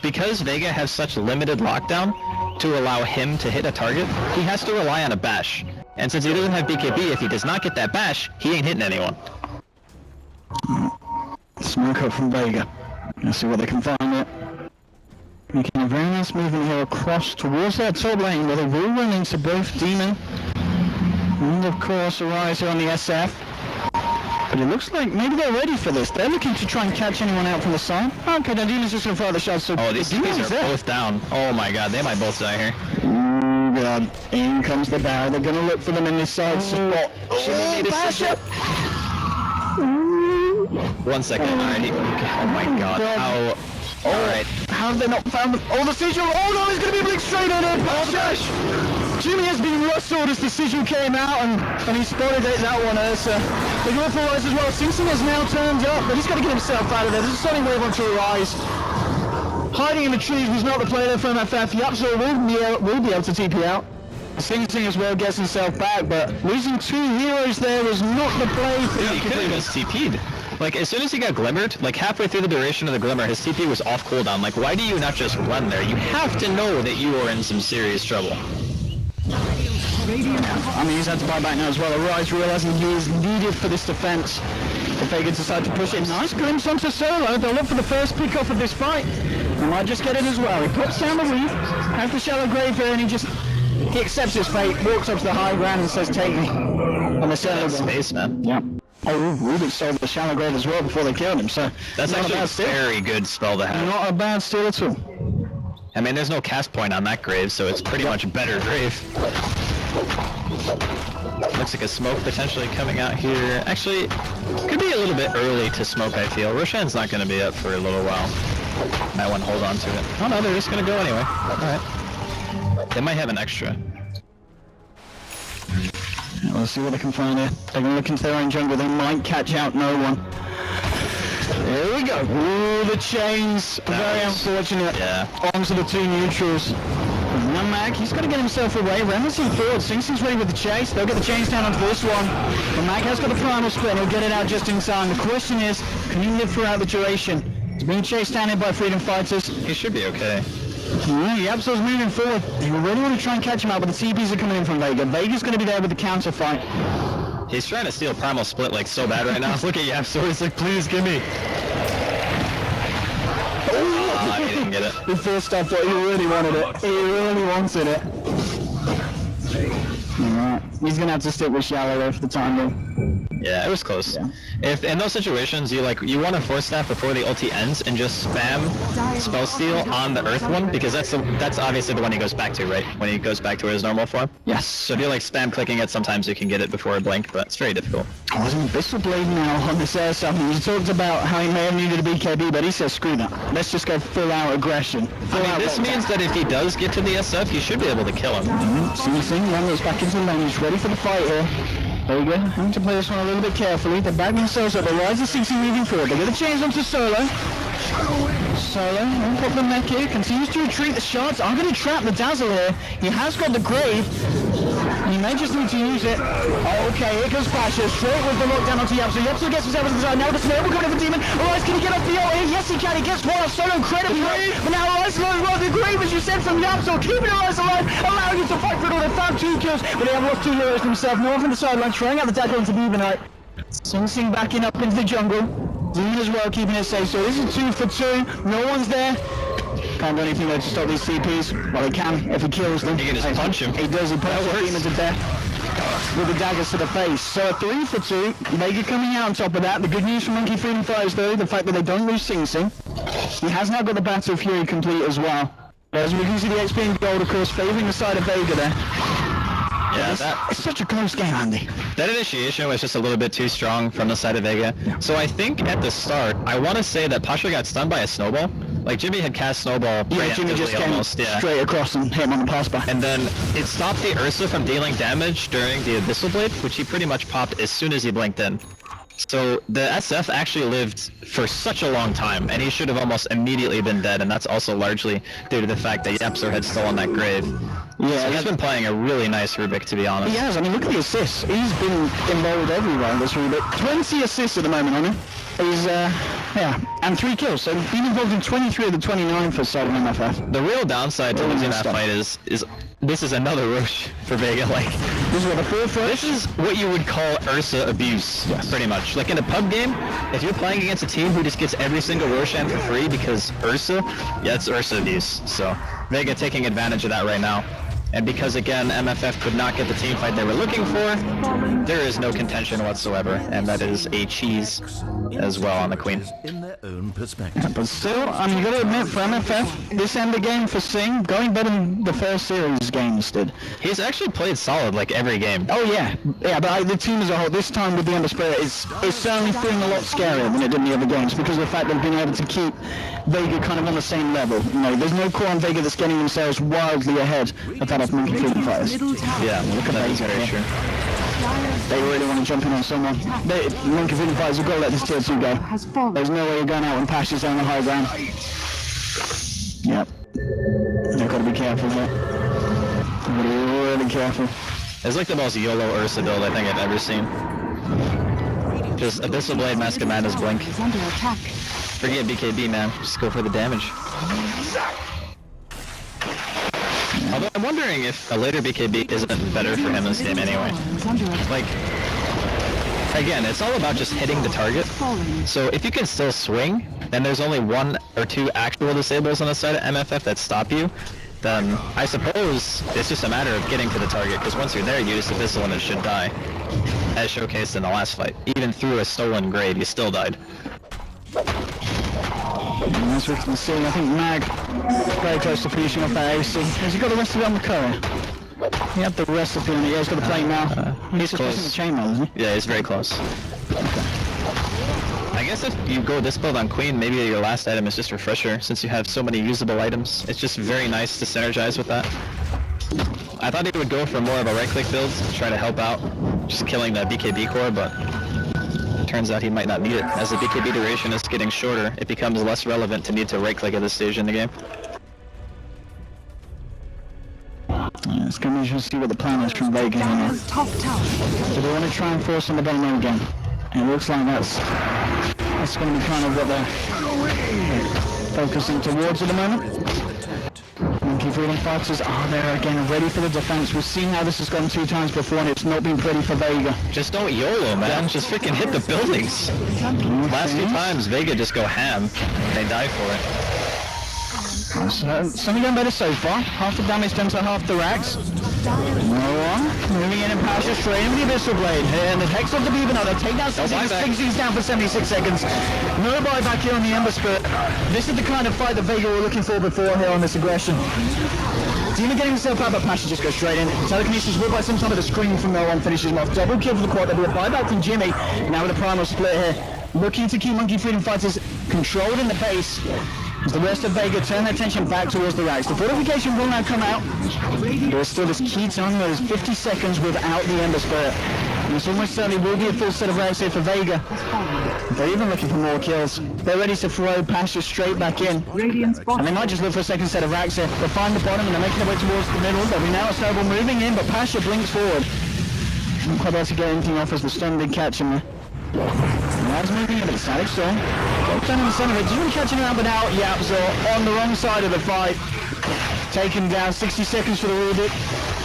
Because Vega has such limited lockdown to allow him to hit a target, he has to rely on a bash. And since he doesn't have BKB, if he does not get that bash, he ain't hitting anyone. Smoke up from Vega. Let's see what they can find it. Making a very nice movement here across towards that top lane where they will run into both Demon and of course Arise here on the SF. But it looks like maybe they're ready for this. They're looking to try and catch anyone out from the side. Okay, now Demon's just going to fire the shot. So oh, these TPs are both down. Oh my god, they might both die here. Oh god, in comes the barrel. They're going to look for them in this side spot. One second, alright. Oh my god, how... Alright. How have they not found them? Oh, the sigil! Oh no, there's going to be a blink straight in it! Oh gosh! Jimmy has been rustled as the sigil came out and he spotted it, that one, Ursa. They go for Rise as well. Sing Sing has now turned up, but he's got to get himself out of there. There's a stunning wave onto Rise. Hiding in the trees was not the play there for MFF. Yapso will be able to TP out. Sing Sing as well gets himself back, but losing 2 heroes there was not the play for he could have just TP'd. Like, as soon as he got glimmered, like halfway through the duration of the glimmer, his TP was off cooldown. Like, why do you not just run there? You have to know that you are in some serious trouble. I mean, he's had to buy back now as well. Arise realizing he is needed for this defense. If Vega decide to push it, nice glimpse onto Solo. They'll look for the first pick off of this fight. They might just get it as well. He puts down the reef, has the shallow grave here, and he accepts his fate, walks up to the high ground and says, take me. On the center of space, man. Yeah. Oh, Rubik stole the shallow grave as well before they killed him, so... That's actually a very good spell to have. Not a bad steal at all. I mean, there's no cast point on that grave, so it's pretty much better grave. Looks like a smoke potentially coming out here. Actually, could be a little bit early to smoke, I feel. Roshan's not going to be up for a little while. Might want to hold on to it. Oh no, they're just going to go anyway. Alright. They might have an extra. Yeah, we'll see what they can find here. They're going to look into their own jungle. They might catch out no one. There we go. Ooh, the chains. Very unfortunate. Yeah. Onto the 2 neutrals. Now Mag, he's got to get himself away. Remerson forward. Sing Sing's ready with the chase. They'll get the chains down onto this one. But Mag has got the primal split and he'll get it out just in time. The question is, can he live throughout the duration? He's being chased down here by Freedom Fighters. He should be okay. Yeah, Yapso's moving forward. They really want to try and catch him out, but the TPs are coming in from Vega. Vega's going to be there with the counter fight. He's trying to steal primal split like so bad right now. Look at Yapso, he's like, please give me. He didn't get it. The first stop, but he really wanted it. He really wanted it. Alright, he's going to have to stick with shallow there for the time being. Yeah, it was close. Yeah. If in those situations you want to force staff before the ulti ends and just spam spell steal on the earth one, because that's obviously the one he goes back to, right? When he goes back to his normal form. Yes. So if you like spam clicking it, sometimes you can get it before a blink, but it's very difficult. I was in Abyssal Blade now on this air something. You talked about how he may have needed a BKB, but he says screw that. Let's just go full out aggression. This means that if he does get to the SF, you should be able to kill him. Sing Sing runs back into the lane. He's ready for the fight here. Vega having to play this one a little bit carefully. They're backing themselves up. The Rise of Sing Sing moving forward. They get a change onto Solo. Solo, won't pop the mech here. Continues to retreat. The shots are going to trap the Dazzle here. He has got the grave. He may just need to use it. Oh, okay, here comes Pasha. Straight with the lockdown onto Yapso. Yapso gets himself into the zone. Now the snare will come in for Demon. Arise, can he get off the ult here? Yes, he can. He gets one off Solo incredibly well. But now Arise low as well. The grave, as you said, from Yapso. Keeping Arise alive. Allowing him to fight for it all. They found 2 kills, but they have lost 2 heroes themselves. More from the sideline, throwing out the dagger into Demonite. Sing Sing backing up into the jungle. Demon as well, keeping it safe. So this is 2 for 2. No one's there. Can't do anything though to stop these CPs. Well, he can if he kills them. He can just punch him. He does. He punches the Demon to death with the daggers to the face. So a 3 for 2. Vega coming out on top of that. The good news for Monkey Freedom Fighters though, the fact that they don't lose Sing Sing. He has now got the Battle Fury complete as well. As we can see the XP and gold, of course, favouring the side of Vega there. Yeah, it's such a close game, Andy. That initiation was just a little bit too strong from the side of Vega. Yeah. So I think at the start, I want to say that Pasha got stunned by a snowball. Like Jimmy had cast snowball Jimmy just came straight across and hit him on the pass by. And then it stopped the Ursa from dealing damage during the Abyssal Blade, which he pretty much popped as soon as he blinked in. So the SF actually lived for such a long time, and he should have almost immediately been dead, and that's also largely due to the fact that Yapso had stolen that grave. Yeah, so he's been playing a really nice Rubik, to be honest. He has. I mean, look at the assists. He's been involved everywhere in this Rubik. 20 assists at the moment on him. He's, and 3 kills. So he's been involved in 23 of the 29 for side of MFF. The real downside to losing that fight is this is another rush for Vega. Like, This is what the fourth This is what you would call Ursa abuse, pretty much. Like in a pub game, if you're playing against a team who just gets every single Roshan for free because Ursa, yeah, it's Ursa abuse. So Vega taking advantage of that right now. And because again, MFF could not get the team fight they were looking for, there is no contention whatsoever, and that is a cheese as well on the Queen. In their own perspective. But still, you gotta admit, for MFF, this end of game for Singh, going better than the first series games did. He's actually played solid like every game. Oh yeah, but the team as a whole, this time with the Ember Spirit, it's certainly feeling a lot scarier than it did in the other games because of the fact they've been able to keep Vega kind of on the same level. You know, there's no core on Vega that's getting themselves wildly ahead of that of Monkey Freedom Fighters. Yeah, look at that, he's very sure. They really want to jump in on someone. Monkey Freedom Fighters have got to let this tier 2 go. There's no way you're going out when Pasha's on the high ground. Yep. They've got to be careful here. They've got to be really careful. It's like the most YOLO Ursa build I think I've ever seen. Just Abyssal Blade, Mask of Madness, Blink. Forget BKB, man. Just go for the damage. Although I'm wondering if a later BKB isn't better for him in this game anyway. Like, again, it's all about just hitting the target. So if you can still swing, and there's only 1 or 2 actual disables on the side of MFF that stop you, then I suppose it's just a matter of getting to the target, because once you're there, you just Abyssal and it should die. As showcased in the last fight. Even through a stolen grave, you still died. And as we can see, I think Mag very close to finishing off that AC. Has he got the recipe on the courier? He had the recipe on it. Yeah, he's got the plate now. He's just pressing the chainmail, isn't he? Yeah, he's very close. I guess if you go this build on Queen, maybe your last item is just Refresher, since you have so many usable items. It's just very nice to synergize with that. I thought he would go for more of a right-click build to try to help out, just killing the BKB core, but turns out he might not need it. As the BKB duration is getting shorter, it becomes less relevant to need to right-click at this stage in the game. Yeah, it's going to see what the plan is from Vega here. Do they want to try and force on the bottom lane again? It looks like that's going to be kind of what they're focusing towards at the moment. Monkey Freedom Fighters are there again, ready for the defense. We've seen how this has gone 2 times before and it's not been pretty for Vega. Just don't YOLO, man. Just freaking hit the buildings. Last 2 times, Vega just go ham. They die for it. Something going better so far. Half the damage done to half the racks. Moving in and Pasha straight into the Abyssal Blade. And the Hex of the Beaver now. They take down 66 down for 76 seconds. No buyback here on the Ember Spirit. This is the kind of fight that Vega were looking for before here on this aggression. Demon getting himself out, but Pasha just goes straight in. Telekinesis will by some time, but the scream from no one finishes him off. Double kill for the quad. There'll be a buyback from Jimmy. Now with a primal split here. Looking to keep Monkey Freedom Fighters controlled in the base. As the rest of Vega turn their attention back towards the racks. The fortification will now come out. There's still this key time. There's 50 seconds without the Ember Spirit. And this almost certainly will be a full set of racks here for Vega. They're even looking for more kills. They're ready to throw Pasha straight back in. And they might just look for a second set of racks here. They'll find the bottom and they're making their way towards the middle. There'll be now a snowball moving in, but Pasha blinks forward. Not quite able to get anything off as the stun did catch him there. Now moving into the Savage Storm. Got in the center of it. Just really catching him out, but out. Yeah, so on the wrong side of the fight. Taken down. 60 seconds for the Rubik.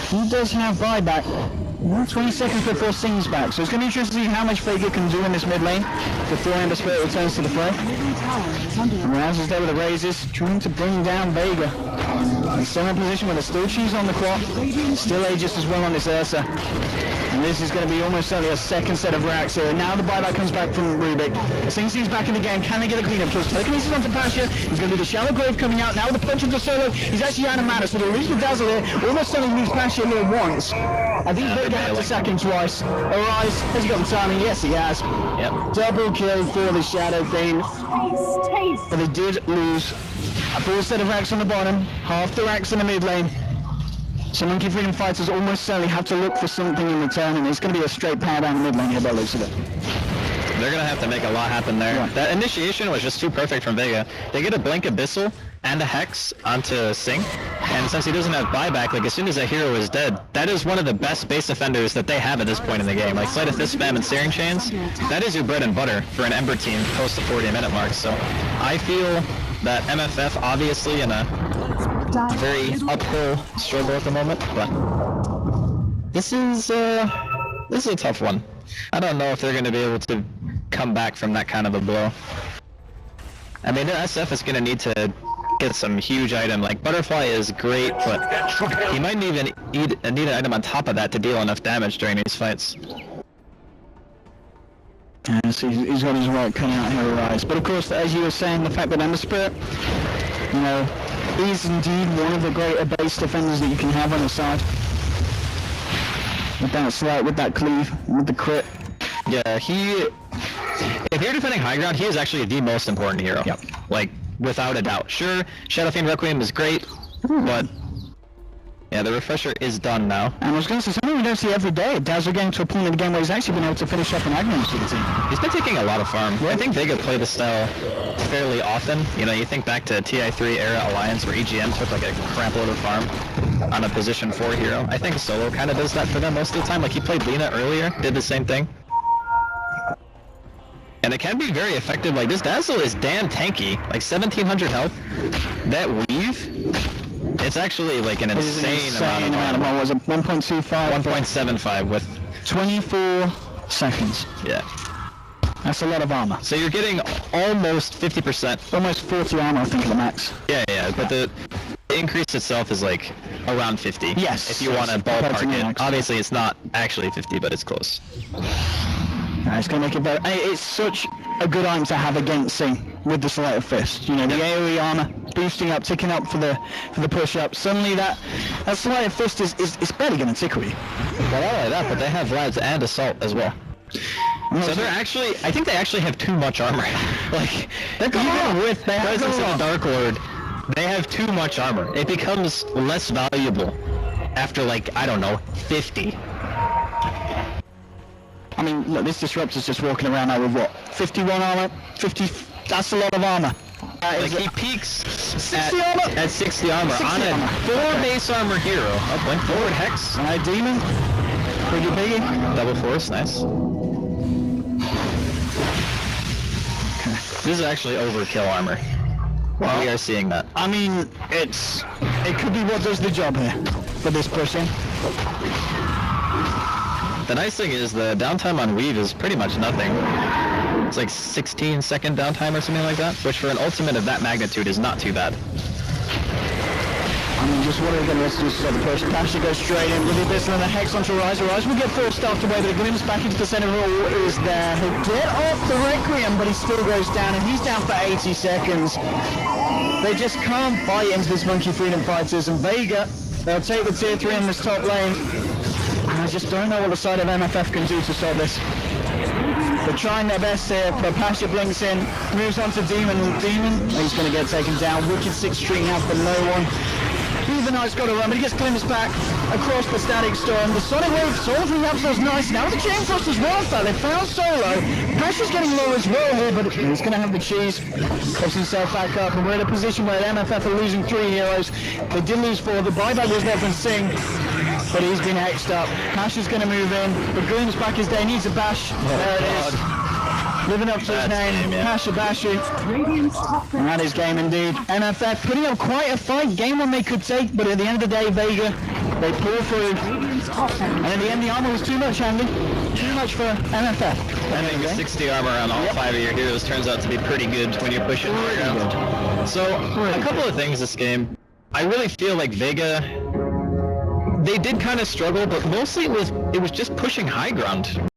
He does have buyback. 20 seconds before Singh's back. So it's going to be interesting to see how much Vega can do in this mid lane before Ember Spirit returns to the fray. Rouse is there with the raises, trying to bring down Vega. He's still in a position where there's still cheese on the clock. Still Aegis as well on this Ursa. And this is going to be almost certainly a second set of racks here. And now the buyback comes back from Rubik. Singh back in the game. Can they get a cleanup? Kills telekinesis onto Pasha. He's going to do the shallow grave coming out. Now with the punch into Solo. He's actually out of mana. So they'll lose the dazzle here. Almost certainly lose Pasha here once. I think Vega had to sack him twice. Arise. Has he got the timing? Yes, he has. Yep. Double kill for the Shadow Queen. But they did lose a full set of racks on the bottom. Half the racks in the mid lane. So Monkey Freedom Fighters almost certainly have to look for something in return, and it's going to be a straight power down the mid lane here by the looks of it. They're going to have to make a lot happen there. Yeah. That initiation was just too perfect from Vega. They get a Blink Abyssal and a Hex onto Singh, and since he doesn't have buyback, like as soon as that hero is dead, that is one of the best base defenders that they have at this point in the game. Like Sleight of Fist spam and Searing Chains, that is your bread and butter for an Ember team post the 40-minute mark. So I feel that MFF obviously in a very uphill struggle at the moment, but This is a tough one. I don't know if they're going to be able to come back from that kind of a blow. I mean, the SF is going to need to get some huge item. Like, Butterfly is great, but he might even need an item on top of that to deal enough damage during these fights. Yeah, so he's got his work coming out here, Rise. But of course, as you were saying, the fact that Ember Spirit, you know, is indeed one of the greater base defenders that you can have on the side. With that slight, with that cleave, with the crit. Yeah, if you're defending high ground, he is actually the most important hero. Yep. Like, without a doubt. Sure, Shadow Fiend Requiem is great, but yeah, the refresher is done now. And I was going to say, something we don't see every day. Dazzle getting to a point in the game where he's actually been able to finish up an Aghanim for the team. He's been taking a lot of farm. I think Vega played the style fairly often. You know, you think back to TI3 era Alliance where EGM took like a crap load of farm on a position 4 hero. I think Solo kind of does that for them most of the time. Like, he played Lina earlier, did the same thing. And it can be very effective. Like, this Dazzle is damn tanky. Like, 1700 health. That weave, it's actually like an insane amount of what was it? 1.25? 1.75 with 24 seconds. Yeah. That's a lot of armor. So you're getting almost 50%. Almost 40 armor, I think, at the max. Yeah, but the increase itself is like around 50. Yes. If you want to ballpark it. Obviously, it's not actually 50, but it's close. It's going to make it better. It's such a good item to have against Sing with the Sleight of Fist. You know, the AoE armor boosting up, ticking up for the push-up. Suddenly that Sleight of Fist is barely going to tickle you. Well, not only that, but they have Lads and Assault as well. So they're actually, I think they actually have too much armor. Like, even with the presence of the Dark Lord, they have too much armor. It becomes less valuable after, like, I don't know, 50. I mean, look, this Disruptor's just walking around now with what? 51 armor? 50, that's a lot of armor. Like, he peaks 60 armor? At 60 armor 60 on a armor. 4 base armor hero. Up, went forward, Hex. Alright, Demon. Pretty biggie. Double Force, nice. Okay. This is actually overkill armor. Well, we are seeing that. I mean, it could be what does the job here for this pushing. The nice thing is the downtime on Weave is pretty much nothing. It's like 16-second downtime or something like that, which for an ultimate of that magnitude is not too bad. I mean, just what are we going to do to the push? Pasha goes straight in with this and the Hex onto Rise. Rise will get forced off away, but it glimpse back into the center roll is there. He'll get off the Requiem, but he still goes down, and he's down for 80 seconds. They just can't bite into this Monkey Freedom Fighters, and Vega, they'll take the tier 3 in this top lane. And I just don't know what the side of MFF can do to stop this. They're trying their best here, but Pasha blinks in, moves on to Demon. Demon, he's going to get taken down. Wicked 6 string out for no one. Even Knight's got to run, but he gets glimpsed back across the Static Storm. The Sonic Wave soldiering up so it's nice. Now the Chain Frost as well, though. They found Solo. Pasha's getting low as well here, but he's going to have the cheese. Pops himself back up, and we're in a position where MFF are losing 3 heroes. They did lose 4. The buyback was there from Sing, but he's been hexed up. Pasha's going to move in, but Gloom's back his day. Needs a bash. There it is. Living up to his name, Pasha Bashu. And that is game indeed. MFF putting up quite a fight. Game one they could take, but at the end of the day, Vega, they pull through. And in the end, the armor was too much, Andy. Too much for MFF. I think 60 armor on all 5 of your heroes turns out to be pretty good when you're pushing around. So, a couple of things this game. I really feel like Vega, they did kind of struggle, but mostly it was just pushing high ground.